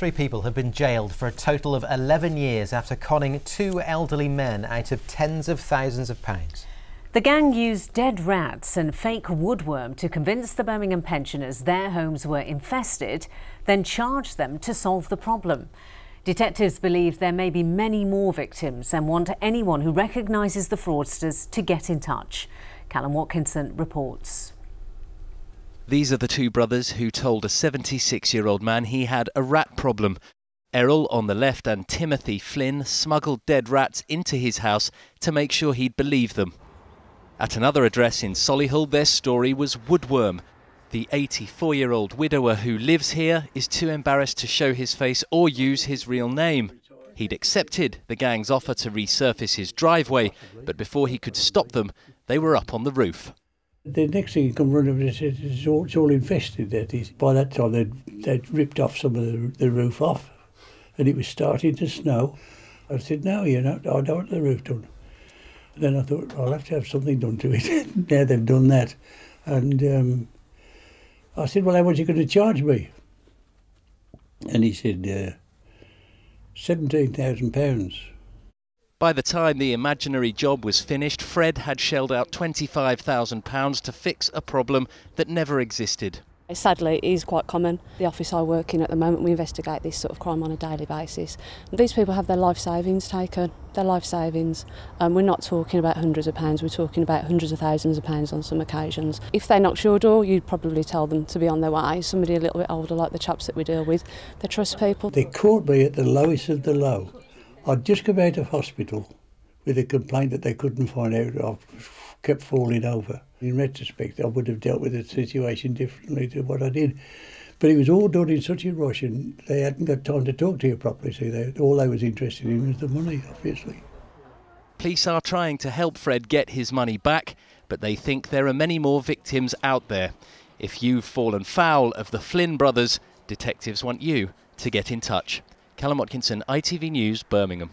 Three people have been jailed for a total of 11 years after conning two elderly men out of tens of thousands of pounds. The gang used dead rats and fake woodworm to convince the Birmingham pensioners their homes were infested, then charged them to solve the problem. Detectives believe there may be many more victims and want anyone who recognises the fraudsters to get in touch. Callum Watkinson reports. These are the two brothers who told a 76-year-old man he had a rat problem. Errol on the left and Timothy Flynn smuggled dead rats into his house to make sure he'd believe them. At another address in Solihull, their story was woodworm. The 84-year-old widower who lives here is too embarrassed to show his face or use his real name. He'd accepted the gang's offer to resurface his driveway, but before he could stop them, they were up on the roof. The next thing he come running and said, it's all infested. By that time they'd ripped off some of the roof off and it was starting to snow. I said, no, I don't want the roof done. And then I thought, I'll have to have something done to it. Now they've done that. And I said, well, how much are you going to charge me? And he said, £17,000. By the time the imaginary job was finished, Fred had shelled out £25,000 to fix a problem that never existed. Sadly, it is quite common. The office I work in at the moment, we investigate this sort of crime on a daily basis. These people have their life savings taken, their life savings. We're not talking about hundreds of pounds, we're talking about hundreds of thousands of pounds on some occasions. If they knocked your door, you'd probably tell them to be on their way. Somebody a little bit older, like the chaps that we deal with, they trust people. They caught me at the lowest of the low. I'd just come out of hospital with a complaint that they couldn't find out. I kept falling over. In retrospect, I would have dealt with the situation differently to what I did. But it was all done in such a rush and they hadn't got time to talk to you properly. So all they was interested in was the money, obviously. Police are trying to help Fred get his money back, but they think there are many more victims out there. If you've fallen foul of the Flynn brothers, detectives want you to get in touch. Callum Watkinson, ITV News, Birmingham.